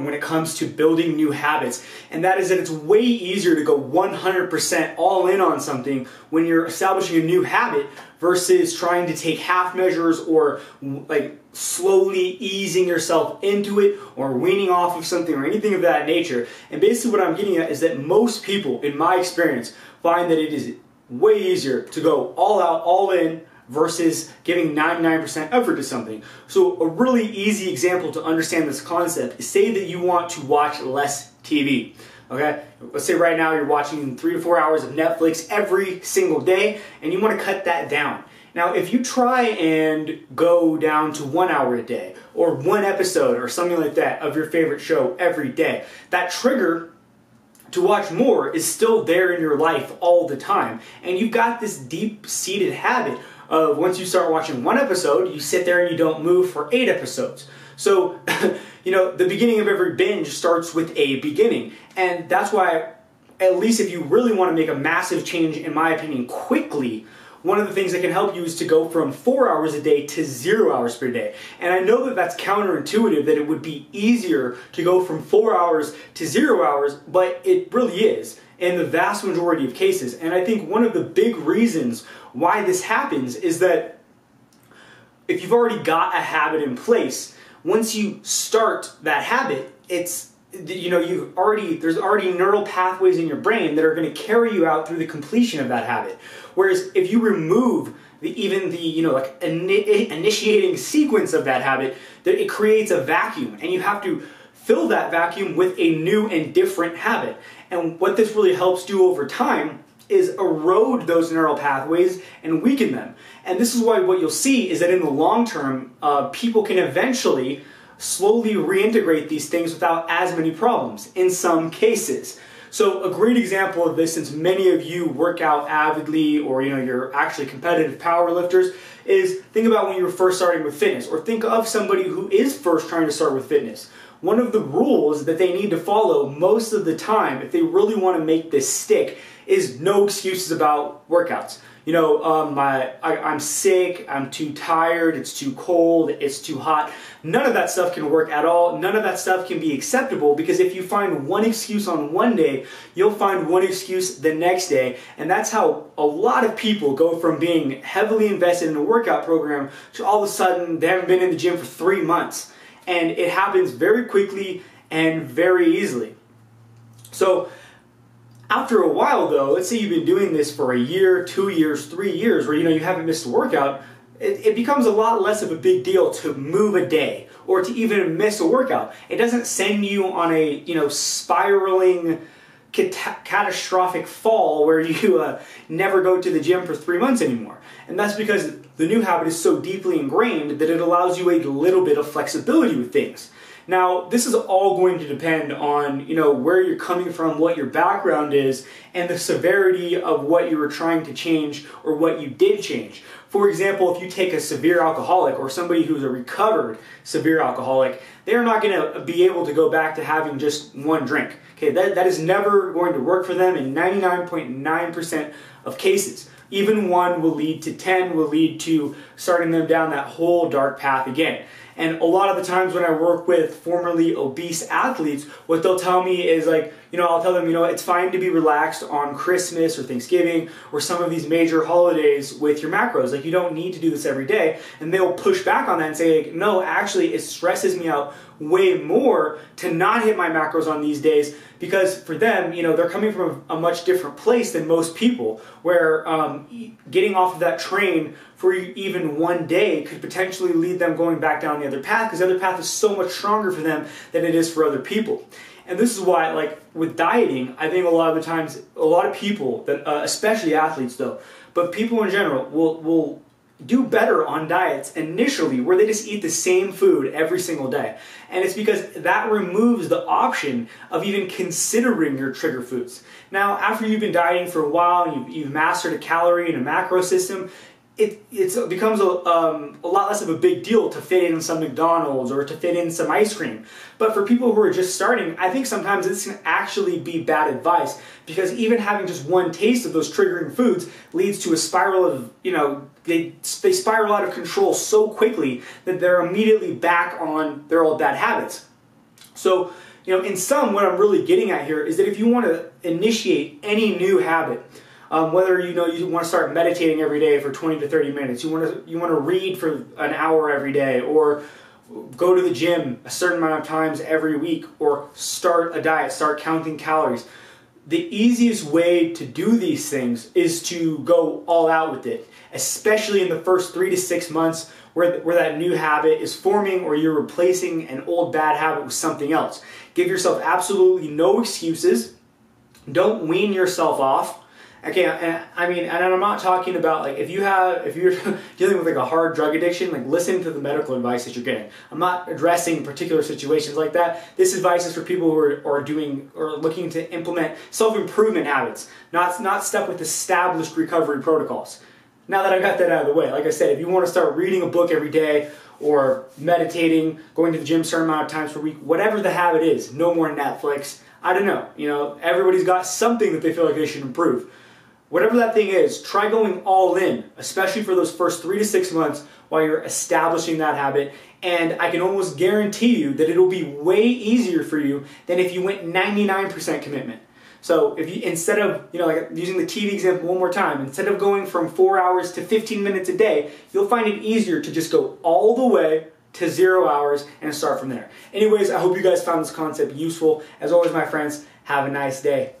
important when it comes to building new habits, and that is that it's way easier to go 100% all in on something when you're establishing a new habit versus trying to take half measures or like slowly easing yourself into it or weaning off of something or anything of that nature. And basically what I'm getting at is that most people, in my experience, find that it is way easier to go all out, all in, versus giving 99% effort to something. So a really easy example to understand this concept is, say that you want to watch less TV. Okay, let's say right now you're watching 3 to 4 hours of Netflix every single day and you want to cut that down. Now, if you try and go down to 1 hour a day or one episode or something like that of your favorite show every day, that trigger to watch more is still there in your life all the time. And you've got this deep-seated habit of, once you start watching one episode, you sit there and you don't move for 8 episodes. So, you know, the beginning of every binge starts with a beginning. And that's why, at least if you really want to make a massive change, in my opinion, quickly, one of the things that can help you is to go from 4 hours a day to 0 hours per day. And I know that that's counterintuitive, that it would be easier to go from 4 hours to 0 hours, but it really is in the vast majority of cases. And I think one of the big reasons why this happens is that if you've already got a habit in place, once you start that habit, it's, you know, there's already neural pathways in your brain that are going to carry you out through the completion of that habit. Whereas if you remove even the initiating sequence of that habit, that it creates a vacuum, and you have to fill that vacuum with a new and different habit. And what this really helps do over time is erode those neural pathways and weaken them. And this is why what you'll see is that in the long term, people can eventually slowly reintegrate these things without as many problems in some cases. So a great example of this, since many of you work out avidly, or you're actually competitive power lifters, is think about when you were first starting with fitness, or think of somebody who is first trying to start with fitness. One of the rules that they need to follow most of the time, if they really want to make this stick, is no excuses about workouts. You know, I'm sick, I'm too tired, it's too cold, it's too hot. None of that stuff can work at all. None of that stuff can be acceptable, because if you find one excuse on one day, you'll find one excuse the next day. And that's how a lot of people go from being heavily invested in a workout program to all of a sudden they haven't been in the gym for 3 months. And it happens very quickly and very easily. So after a while though, let's say you've been doing this for a year, 2 years, 3 years, where you haven't missed a workout, it becomes a lot less of a big deal to move a day or to even miss a workout. It doesn't send you on a spiraling catastrophic fall where you never go to the gym for 3 months anymore. And that's because the new habit is so deeply ingrained that it allows you a little bit of flexibility with things. Now, this is all going to depend on, where you're coming from, what your background is, and the severity of what you were trying to change or what you did change. For example, if you take a severe alcoholic or somebody who's a recovered severe alcoholic, they're not going to be able to go back to having just one drink. Okay, that is never going to work for them in 99.9% of cases. Even 1 will lead to 10, will lead to starting them down that whole dark path again. And a lot of the times when I work with formerly obese athletes, what they'll tell me is I'll tell them, it's fine to be relaxed on Christmas or Thanksgiving or some of these major holidays with your macros. Like, you don't need to do this every day. And they'll push back on that and say, no, actually, it stresses me out way more to not hit my macros on these days, because for them, they're coming from a much different place than most people, where getting off of that train for even one day could potentially lead them going back down the other path, because the other path is so much stronger for them than it is for other people. And this is why, with dieting, I think a lot of the times, a lot of people, that especially athletes though, but people in general will do better on diets initially where they just eat the same food every single day. And it's because that removes the option of even considering your trigger foods. Now, after you've been dieting for a while and you've mastered a calorie and a macro system, it becomes a lot less of a big deal to fit in some McDonald's or to fit in some ice cream. But for people who are just starting, I think sometimes this can actually be bad advice, because even having just one taste of those triggering foods leads to a spiral of, they spiral out of control so quickly that they're immediately back on their old bad habits. So, in sum, what I'm really getting at here is that if you want to initiate any new habit, whether you want to start meditating every day for 20 to 30 minutes, you want to read for an hour every day, or go to the gym a certain amount of times every week, or start a diet, start counting calories. The easiest way to do these things is to go all out with it, especially in the first 3 to 6 months where that new habit is forming, or you're replacing an old bad habit with something else. Give yourself absolutely no excuses. Don't wean yourself off. Okay, and I'm not talking about like if you're dealing with like a hard drug addiction, like listen to the medical advice that you're getting. I'm not addressing particular situations like that. This advice is for people who are doing or looking to implement self-improvement habits, not stuck with established recovery protocols. Now that I got that out of the way, like I said, if you want to start reading a book every day, or meditating, going to the gym a certain amount of times per week, whatever the habit is, no more Netflix. I don't know. Everybody's got something that they feel like they should improve. Whatever that thing is, try going all in, especially for those first 3 to 6 months while you're establishing that habit. And I can almost guarantee you that it'll be way easier for you than if you went 99% commitment. So if you, instead of, like using the TV example one more time, instead of going from 4 hours to 15 minutes a day, you'll find it easier to just go all the way to 0 hours and start from there. Anyways, I hope you guys found this concept useful. As always, my friends, have a nice day.